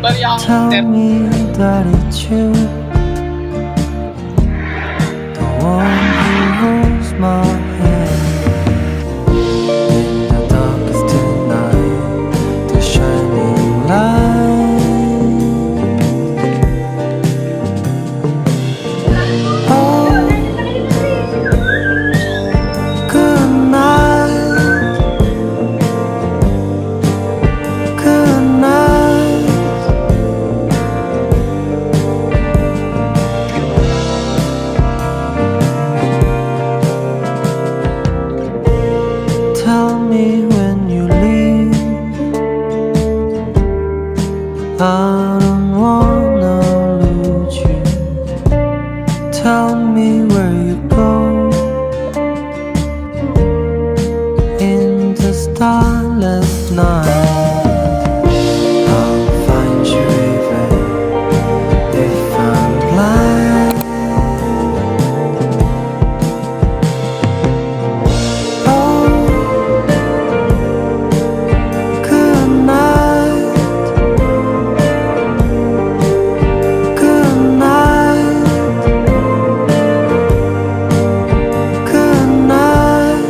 Tell me that it's you, the one who holds my hand in the darkest of night, the shining light. Oh, good night, good night. Tell me when you leave, I don't wanna lose you. Tell me where you go in the starless night. I'll find you even if I'm blind. Oh, good night, good night, good night.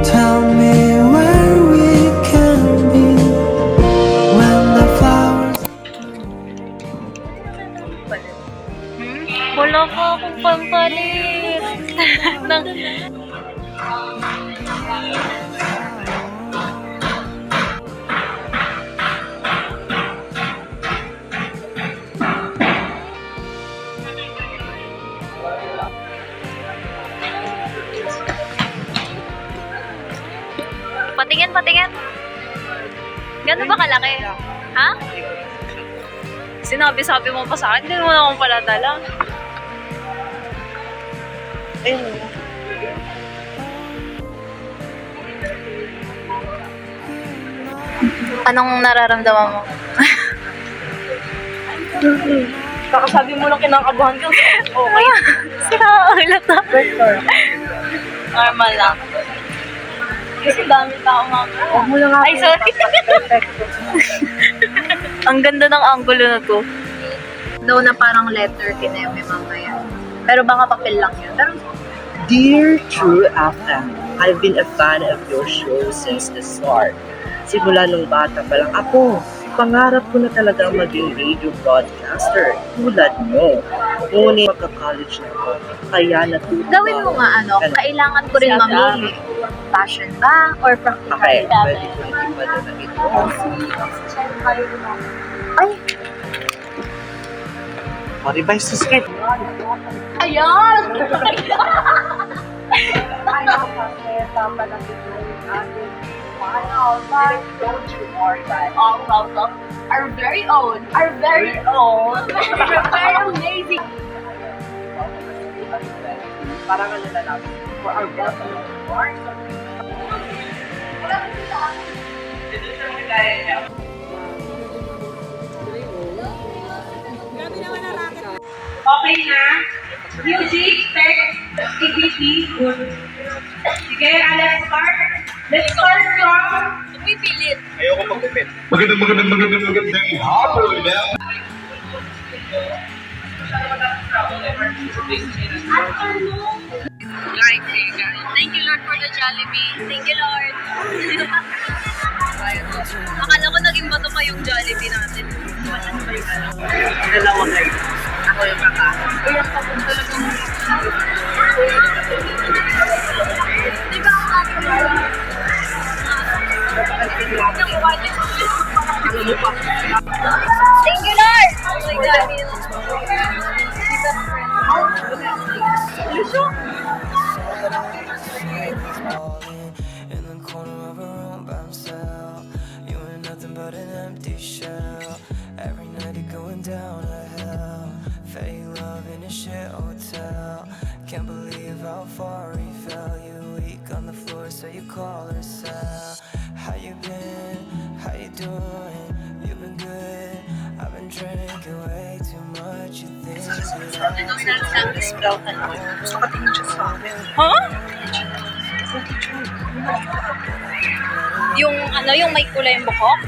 Tell me where we can be when the flowers. Wala pa akong pampalit. Nang... Patingin, patingin. Gano'n ba kalaki? Ha? Sinabi-sabi mo pa sa akin, hindi mo na akong pala dala. Anong nararamdaman mo? Kakasabi mo lang kinakabahan ka. Okay. Sira ulit na. Normal lang. Kasi dami tao nga. Huwag mo lang Ay, sorry. Ang ganda ng angulo na to. Though na parang letter kineme mamaya. Pero baka papel lang yun. Pero Dear True FM, I've been a fan of your show since the start. Simula nung bata pa lang ako, pangarap ko na talaga maging radio broadcaster tulad mo. Ngunit magka-college na ako, kaya natuto gawin mo nga kailangan ko rin mamili. Passion ba? Or practical? Okay, pwede ko rin ipadala na ito. Ay! Revise the script. Ayan! Ay, kasi papalang ito yung ating wow, don't you more that all of our very own, very amazing. Parang ano na lang, for our best Okay na. Music, tech, activity, good. Sige, let's start. Let's start from... Pipilit. Ayoko magpipit. Magandang hapon, ma'am. Thank you, Lord, for the Jollibee. Thank you, Lord. Akala ko naging bato pa yung Jollibee natin. Dalawa kayo. Ako yung kakain. Di ba ang Thank you, Lord! Oh my God. In the corner of a room by himself, you ain't nothing but an empty shell. Every night you're going down to hell. Fake love in a shit hotel. Can't believe how far he fell. You weak on the floor, so you call her Sal. How you been? How you doing? You've been good. I've been drinking way too much. You think Sabi daw niya sa spell ka naman. Gusto ka tingin siya sa akin. Huh? Yung ano, yung may kulay yung buhok?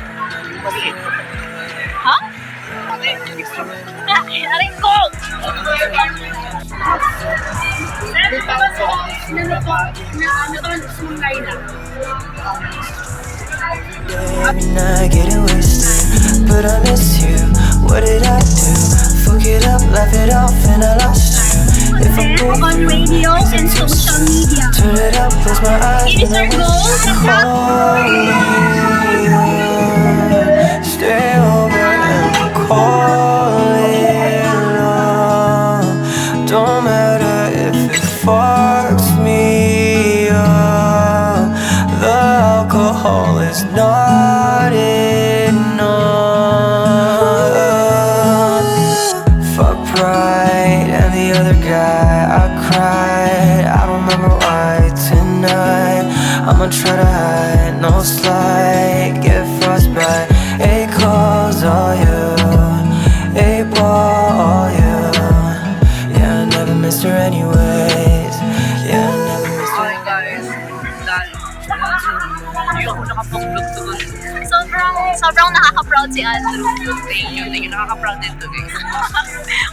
Ha? Aray ko! Every night getting wasted, but I miss you. What did I do? Fuck it up, laugh it off, and I lost you. If I break On radio and social media. turn it up, close my eyes, It is our goal to stay over and calling. Don't matter if it fucks me up. The alcohol is not enough. Fuck pride and the other guy. I cried. I don't remember why tonight. I'ma try to hide, no slide. Get frostbite. 8 calls, all you. 8 ball, all you. Yeah, I never missed her anyways. Yeah, I never missed her. Hi guys, hindi ako nakapag-vlog to guys. Sobrang nakaka-proud si Andrew. Thank you, nakaka-proud din to guys.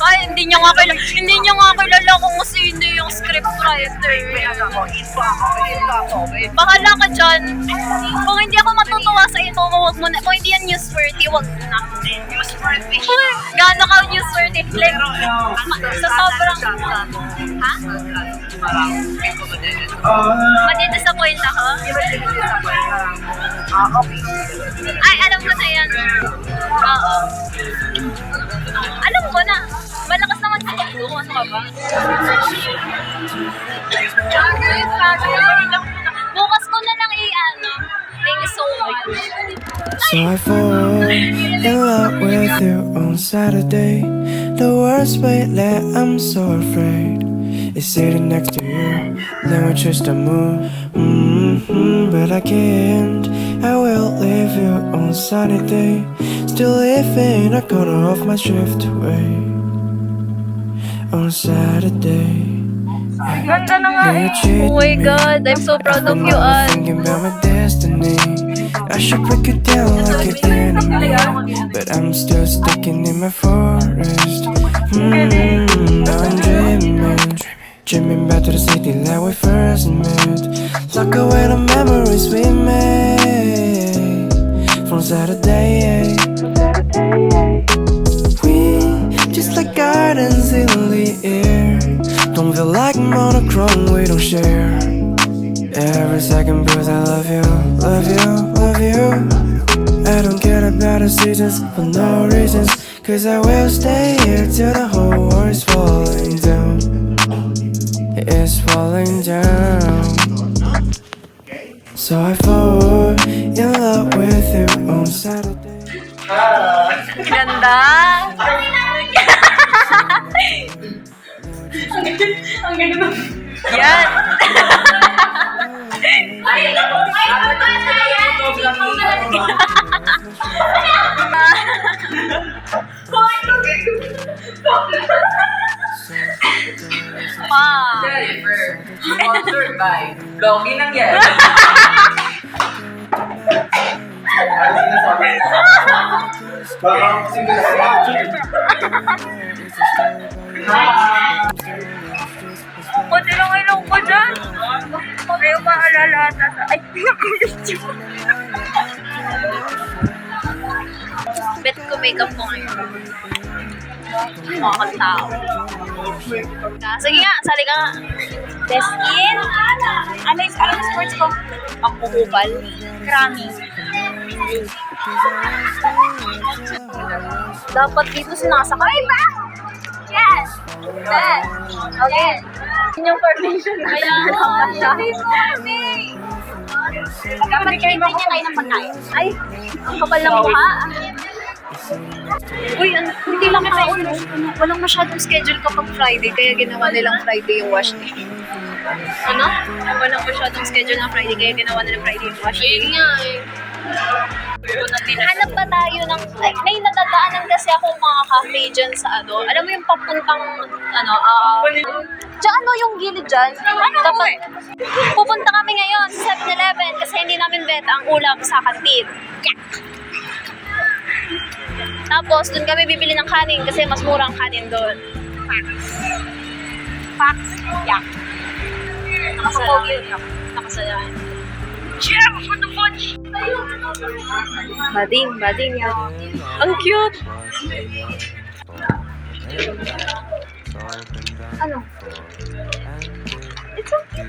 Ay, hindi niyo nga kilala kung sino yung scriptwriter. Info ako. Bahala ka dyan. Kung hindi ako matutuwa sa info mo, wag mo na. Kung hindi yan newsworthy, wag mo na. Newsworthy. Uy, gaano ka newsworthy? Like, sa sobrang... Ha? Parang, hindi ko ba din. Madidisappoint ako? Okay. Ay, alam ko na yan. Oo. Alam ko na. Malakas naman sa pagdo. Ano ka ba? Bukas ko na lang i-ano. Thank you so much. So I fall in love with you on Saturday. The words wait that I'm so afraid. It's sitting next to you. Then we just the moon. But I can't. I will leave you on sunny day. Still living a corner of my shift away. On Saturday. Ganda na nga eh. Oh my God, I'm so proud of you, Ann. Thinking about my destiny. I should break it down like an enemy, but I'm still sticking in my forest. Now I'm dreaming back to the city that we first met. Lock away the memories we made from Saturday. We just like gardens in the air. Don't feel like monochrome, we don't share. Every second proves I love you, love you, love you. I don't care about the seasons for no reasons, cause I will stay here till the whole world's falling down. It's falling down. So I fall in love with you on Saturday. Ganda! Yan! Sponsored by Logi ng yan. Kunti lang ilong ko dyan. Ayaw maalalata sa... Ay, nakulit yun. Bet ko makeup ko ngayon. Mga tao. Sige nga, sali ka nga. Best in? Ano yung sports ko? Ang kukupal. Krami. Dapat dito sinasakay ba? Yes! Best! Okay. Yun yung formation. Kaya hindi forming! Dapat kayo niya kayo ng pagkain. Ay, ang kapal ng mukha. Uy, hindi lang tao. Walang masyadong schedule kapag Friday, kaya ginawa nilang Friday yung wash day. Ano? Walang masyadong schedule ng Friday, kaya ginawa nilang Friday yung wash day. Ayun nga eh. Hanap ba tayo ng, ay, may nadadaanan kasi ako mga cafe dyan sa ano, alam mo yung papuntang, dyan yung gilid dyan. Kapag pupunta kami ngayon sa 7-Eleven kasi hindi namin benta ang ulam sa kantin. Yeah. Tapos, dun kami bibili ng kanin kasi mas murang kanin doon. Facts. Yeah. Nakasaya. Cheer for the punch! Bading yan. Ang cute! Ano? It's so cute.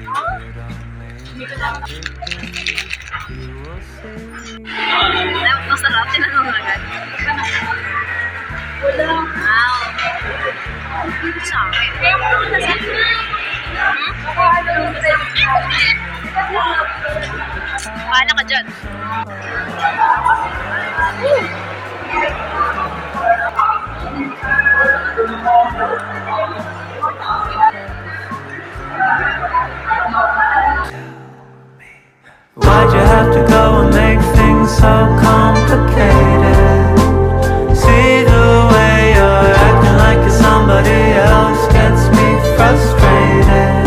Masarap. Tinanong agad. Wow. Sa akin. Paano ka dyan? Why'd you have to go and make things so complicated? See the way you're acting like you're somebody else gets me frustrated.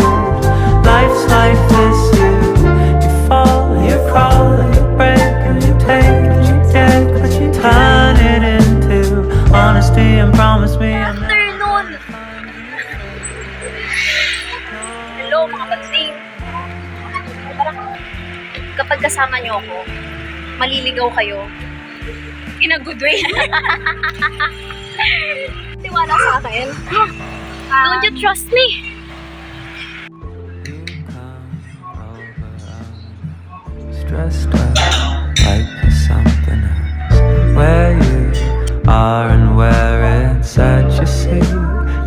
Life's like this, you fall, you crawl, you break, and you take what you get, but you turn it into honesty and promise me I'm Afternoon! Hello mga bading. Parang kapag kasama niyo ako, maliligaw kayo. In a good way. Tiwala sa akin. Don't you trust me? stressed out like there's something else. Where you are and where it's at, you see,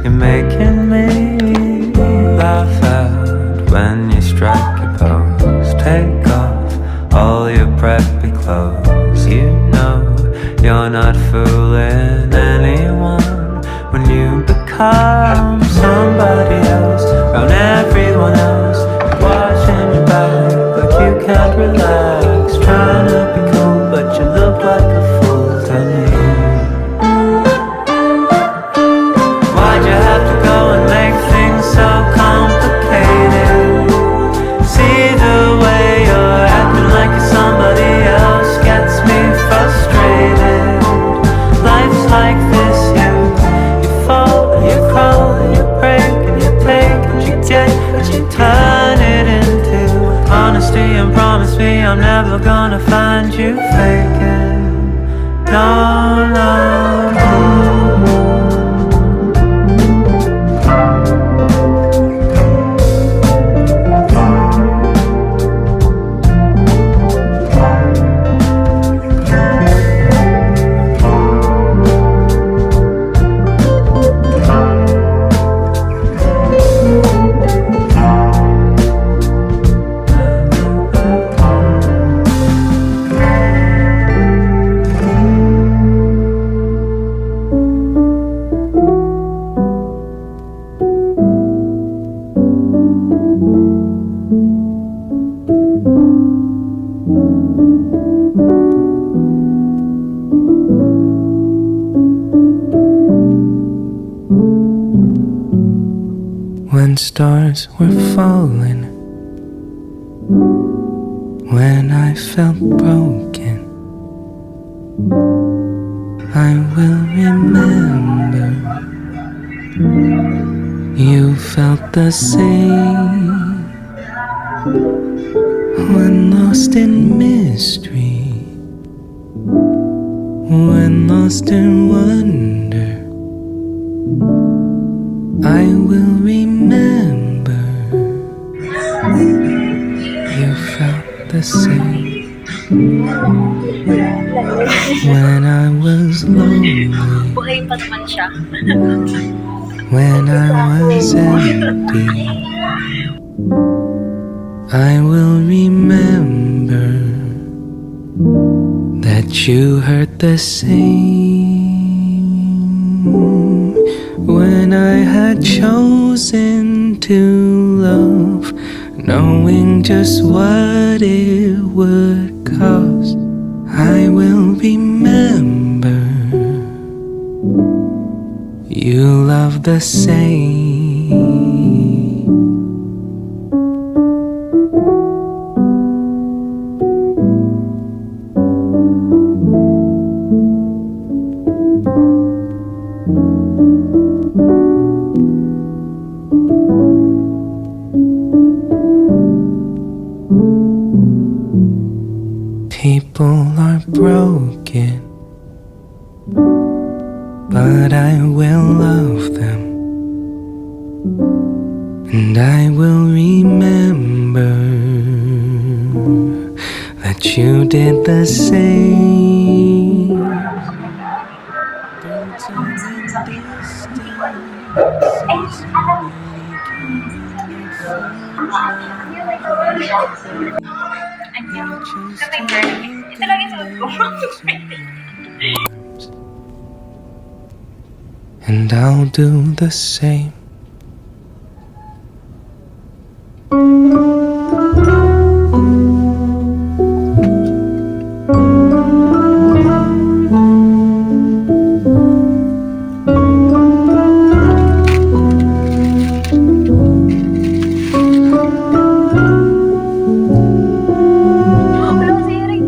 you're making me laugh out when you strike your pose. Take off all your preppy clothes. You know you're not fooling anyone when you become somebody else around everyone else. You're watching your back like you can't relax, trying to be cool but you look like a fool to me. Why'd you have to go and make things so complicated? See the way you're acting like you're somebody else gets me frustrated. Life's like this, you fall, you crawl, you break, and you take what you get, but you turn it into honesty and promise me I'm never gonna find you faking. No, no, no. When stars were falling, when I felt broken, I will remember you felt the same. When lost in mystery, when lost in wonder, I will remember you felt the same. When I was lonely, Buhay pa naman siya. when I was empty, I will remember that you hurt the same. When I had chosen to love, knowing just what it would cost, I will remember you love the same. People are broken, but I will love them, and I will remember that you did the same. Birds in the distance, Ito lang yung sagot ko. and I'll do the same. Wala si Eric.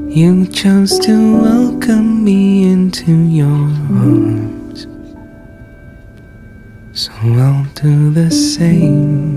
You chose to welcome me into your arms, so I'll do the same.